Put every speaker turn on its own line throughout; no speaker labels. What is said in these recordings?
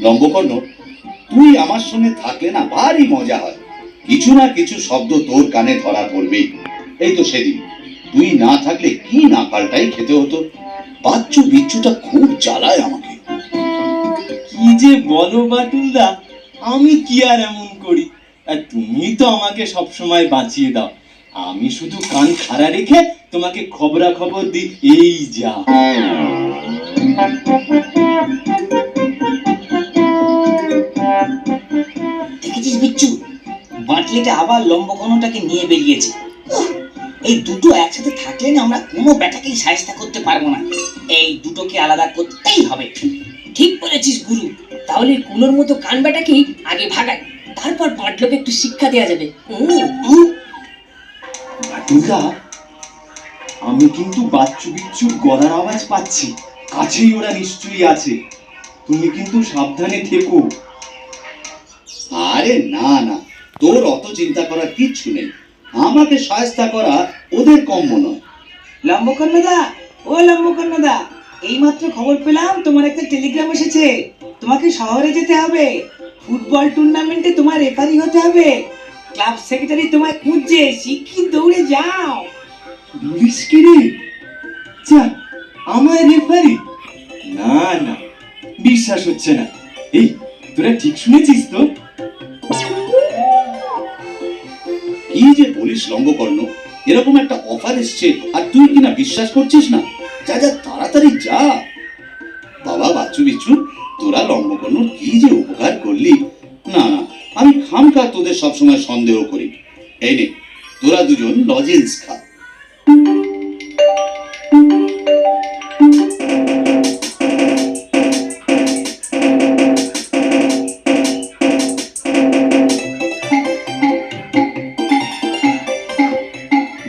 লম্বকর্ণ, তুই আমার সঙ্গে থাকলে না ভারী মজা হয়। কিছু না কিছু শব্দ তোর কানে ধরা পড়বেই। এই তো সেদিন তুই না থাকলে কি না পাল্টাই খেতে হতো। বাচ্চু বিচ্ছুটা খুব জ্বালায় আমাকে।
কি যে বলো বাটুলদা, আমি কি আর এমন করি? আর তুমি তো আমাকে সবসময় বাঁচিয়ে দাও। আমি শুধু কান খাড়া রেখে তোমাকে খবরাখবর দিই, এই যা।
দেখেছিস বিচ্ছু, বাটলিটা আবার লম্বকর্ণটাকে নিয়ে বেরিয়েছে। এই দুটো একসাথে থাকলে না আমরা কোনো ব্যাটাকেই সাহায্য করতে পারবো না। এই দুটোকে আলাদা করতেই হবে।
ঠিক বলেছিস গুরু, তাহলে কুলোর মতো কান বেটাকেই আগে ভাগাই, তারপর বাটলোকে একটু শিক্ষা দেওয়া যাবে।
বাটুলদা, আমি কিন্তু বাচ্চু বিচ্ছুর গলার আওয়াজ পাচ্ছি। কাছেই ওরা নিশ্চয়ই আছে। তুমি কিন্তু সাবধানে থেকো।
আরে না না, তোর অত চিন্তা করার কিচ্ছু নেই। আমাকে সাহায্য করা ওদের কম নয়।
লম্বকর্ণদা, ও লম্বকর্ণদা, এইমাত্র খবর পেলাম তোমার একটা টেলিগ্রাম এসেছে। তোমাকে শহরে যেতে হবে। ফুটবল টুর্নামেন্টে তোমার রেফারি হতে হবে। ক্লাব সেক্রেটারি তোমায় খুঁজছে, শিগগির দৌড়ে যাও।
বলিস কি রে? যা, আমায় রেফারি? না না, বিশ্বাস হচ্ছে না। এই, তোরা ঠিক শুনেছিস তো?
কি যে বলিস লম্বকর্ণ, এরকম একটা অফার এসছে আর তুই কিনা বিশ্বাস করছিস না? যা যা, তাড়াতাড়ি যা। বাবা বাচ্চু বিচ্ছু, তোরা লম্বকর্ণ কি যে উপকার করলি। না না, আমি খামখা তোদের সবসময় সন্দেহ করি। এই নে, তোরা দুজন লজেন্স খা।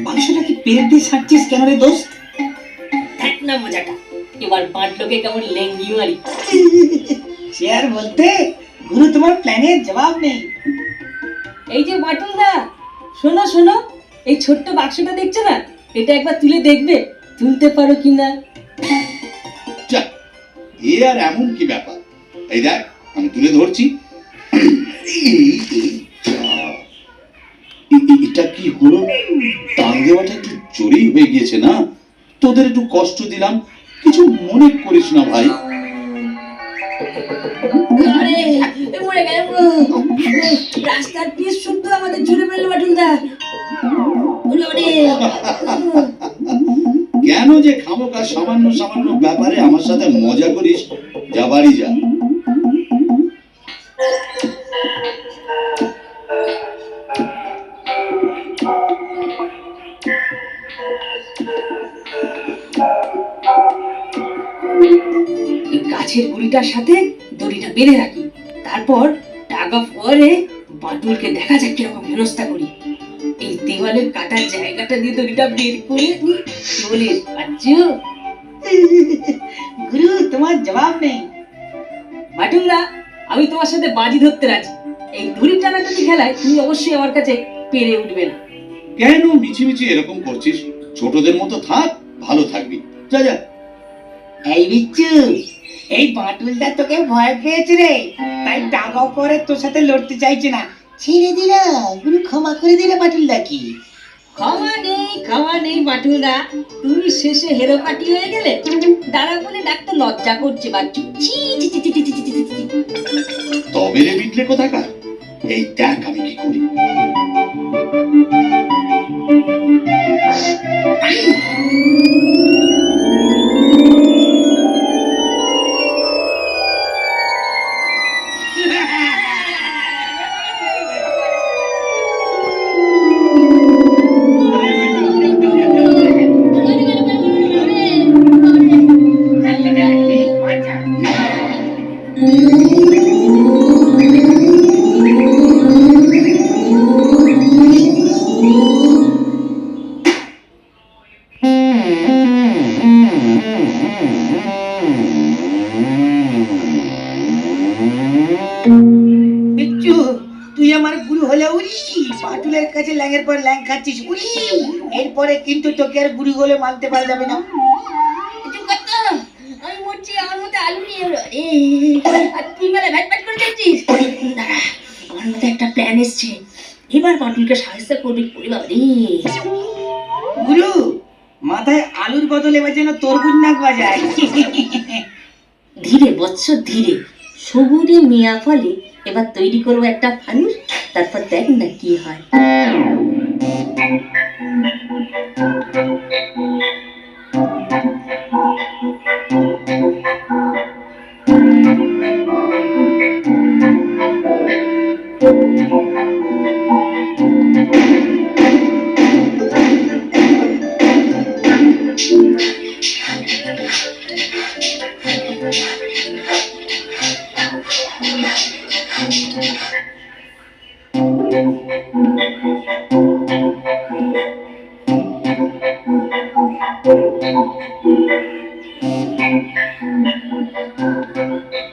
মাংসটা কি পেট দিয়ে ছাড়ছিস কেন রে দোস্ত?
দেখ না মজাটা, এবার বাটলোকে কেমন লেঙ্গি মারি।
সে আর বলতে, গুরু তোমার প্ল্যানের জবাব নেই।
এই যে বাটুলদা, শোনো শোনো, এই ছোট্ট বাক্সটা দেখছো না, এটা একবার তুলে দেখবে, তুলতে পারো কিনা।
যা, এ আর এমন কি ব্যাপার? এই দেখ, আমি তুলে ধরছি। এটা কি হলো? টান দেওয়াটা একটু জোরেই হয়ে গিয়েছে না? তোদের একটু কষ্ট দিলাম, কিছু মনে করিস না ভাই।
আরে, মরে গেল গো। রাস্তার পিস শুদ্ধ আমাদের ঝুলে ফেললো বাটুলদা। ওরে ওরে।
কেন যে খামোকা সামান্য সামান্য ব্যাপারে আমার সাথে মজা করিস? যা বাড়ি যা।
গাছের গুড়িটার সাথে দড়িটা বেঁধে রাখি, তারপর টাগ অফ ওয়ারে বাটুলকে দেখা যাক কিরকম হেনস্থা করি। এই দেওয়ালের কাটার জায়গাটা দিয়ে দড়িটা বের করে নি। কি বলিস বাচ্চু?
গুরু তোমার জবাব নেই।
বাটুলদা, আমি তোমার সাথে বাজি ধরতে রাজি। এই দড়ি টানাটানি খেলায় তুমি অবশ্যই আমার কাছে পেরে উঠবে না।
কেন মিছিমিছি এরকম করছিস? ছোটদের মতো থাক, ভালো থাকবি। যা যা।
এই বিচ্ছু, এই বাটুলদা তোকে ভয় পেয়েছে রে, তাই টাকা করে তোর সাথে লড়তে চাইছে না। ছেড়ে দিলা, গুরু ক্ষমা করে দিলে বাটুলদা কি।
ক্ষমা নেই বাটুলদা, তুমি শেষে হেরো পাটি হয়ে গেলে। দাঁড়া বলে ডাক্তার লজ্জা করছে বাচ্চু। ছি ছি ছি ছি ছি ছি ছি ছি।
তবে রে বিটলে কোথাকার, এই দেখ আমি কি করি।
বিচ্ছু, তুই আমার গুরু হলে উড়ি, বাটুলের কাছে ল্যাংের পর ল্যাং খাচ্ছিস উড়ি। এরপরে কিন্তু তোকে আর গুরু হলে মানতে পারা যাবে না।
আমি মরছি, আমার মতো আলু নিয়ে এলো রে। আর তুই মেলা ভ্যাট ভ্যাট করে যাচ্ছিস। দাঁড়া, আমার মতো একটা প্ল্যান এসছে। এবার বাটুলকে সাহায্য করবি করে বাবা রে।
গুরু, মাথায় আলুর বদলে এবার যেন তরমুজ নাক বাজায়।
ধীরে বৎস ধীরে, সবুরে মিয়া ফলে এবার তৈরি করবো একটা ফানুস, তারপর দেখ না কি হয়।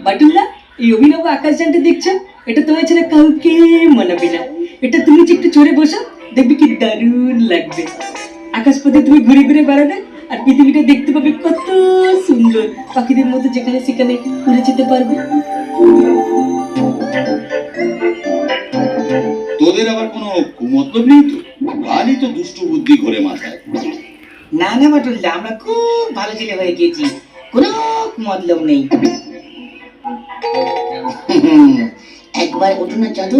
বাটুলদা, এই অভিনব আকাশযানটা দেখছেন, এটা তোমার ছেলে কাউকে মানাবে না। এটা তুমি যে একটু চড়ে বসো, দেখবে কি দারুণ লাগবে। আকাশপথে তুমি ঘুরে ঘুরে বেড়াবে, আর পৃথিবীটা দেখতে পাবে কত সুন্দর। পাখিদের মতো যেখানে সেখানে উড়ে যেতে পারবে।
তোদের আবার কোনো কুমতলব নেই তো? খালি তো দুষ্টু বুদ্ধি ঘোরে মাথায়।
না না বাটুলদা, আমরা খুব ভালো ছেলে হয়ে গেছি, কোনো মতলব নেই।
একবার ওঠো না জাদু,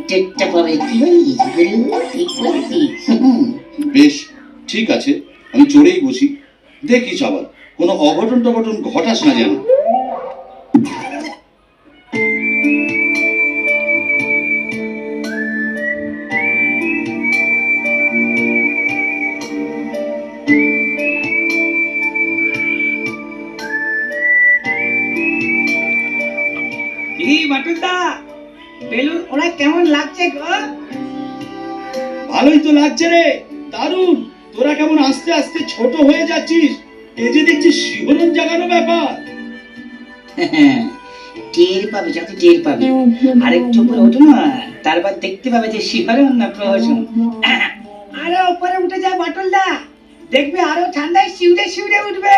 টেকটা পাবে। কি বলিস গুরু? ঠিক বলছিস।
বেশ, ঠিক আছে, আমি চড়েই বসি। দেখিস আবার কোনো অঘটন টঘটন ঘটাস না যেন।
এই বাটুলদা, বেলুন ওরা কেমন লাগছে গো?
ভালোই তো লাগছে রে, দারুণ। তোরা কেমন আস্তে আস্তে ছোট হয়ে যাচ্ছিস, এ যে দেখছি শিহরণ জাগানো ব্যাপার।
টের পাবে, যত টের পাবে। আরেকটু উপরে ওঠো না, তারপর দেখতে পাবে যে শিহরণ না প্রহসন। আরো উপরে উঠে যায় বাটুলদা, দেখবে আরো ঠান্ডায় শিউরে শিউরে উঠবে।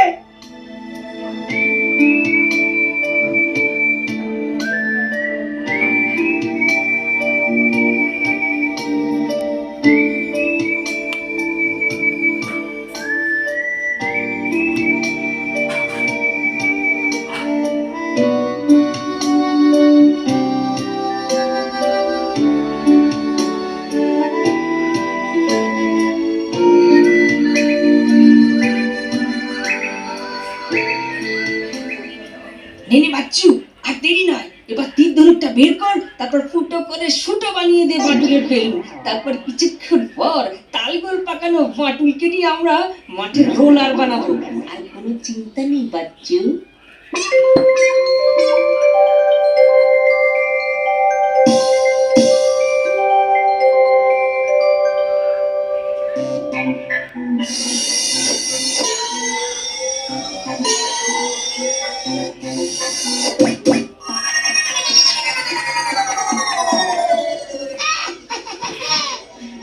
নেনে বাচ্চু, আর দেরি নয়, এবার তীর ধনুকটা বের কর, তারপর ফুটো করে সুটো বানিয়ে দে বাটুলের ফেলু। তারপর কিছুক্ষণ পর তালগোল পাকানো বাটুলকে নিয়ে আমরা মাঠের রোলার বানাবো। আর কোনো চিন্তা নেই বাচ্চু।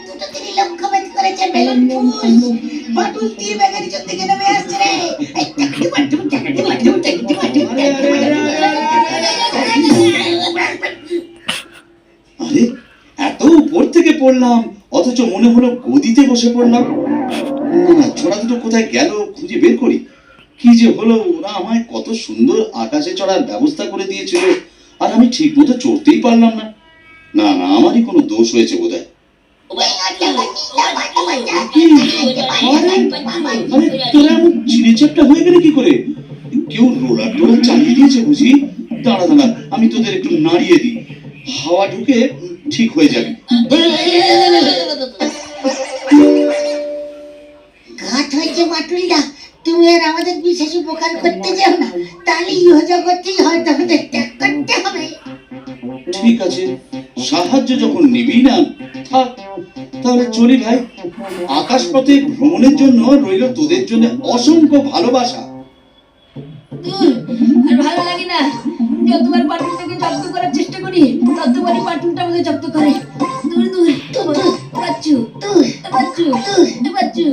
দুটো তিনি লক্ষ্যভেদ করেছে বেলুন ফুস। বাটুল তীর বেগে নিচের দিকে নেমে আসছে রে। এই টাকটি বাটুল, টাকটি বাটুল, টাকটি বাটুল।
আরে, এত উপর থেকে পড়লাম, অথচ মনে হলো গদিতে বসে পড়লাম। না না, ছোড়া দুটো কোথায় গেল খুঁজে বের করি। কি যে হলো, ওরা আমায় কত সুন্দর আকাশে চড়ার ব্যবস্থা করে দিয়েছিল, আর আমি ঠিক মতো চড়তেই পারলাম না। না না, আমারই কোনো দোষ হয়েছে বোধহয়। আরে, তোরা এমন চিড়ে চ্যাপটা হয়ে গেলে কি করে? কেউ রোলার টোলার চালিয়ে দিয়েছে বুঝি? দাঁড়া দাঁড়া, আমি তোদের একটু নাড়িয়ে দিই, হাওয়া ঢুকে ঠিক হয়ে যাবে।
ঘাট হয়েছে বাটুলদা, তুমি আর আমাদের বিশেষ উপকার করতে যাও না, তাহলে ইহ জগতেই হয়তো আমাদের ত্যাগ করতে হবে।
ঠিক আছে, সাহায্য যখন নিবি না, থাক, তাহলে চলি ভাই। আকাশপথে ভ্রমণের জন্য রইল তোদের জন্য অসংখ্য ভালোবাসা।
আর ভালো লাগে না, যতবার বাটুলটাকে জব্দ করার চেষ্টা করি, ততবারই বাটুলটা আমাদের জব্দ করে। দূর দূর বাচ্চু, বাচ্চু, বাচ্চু।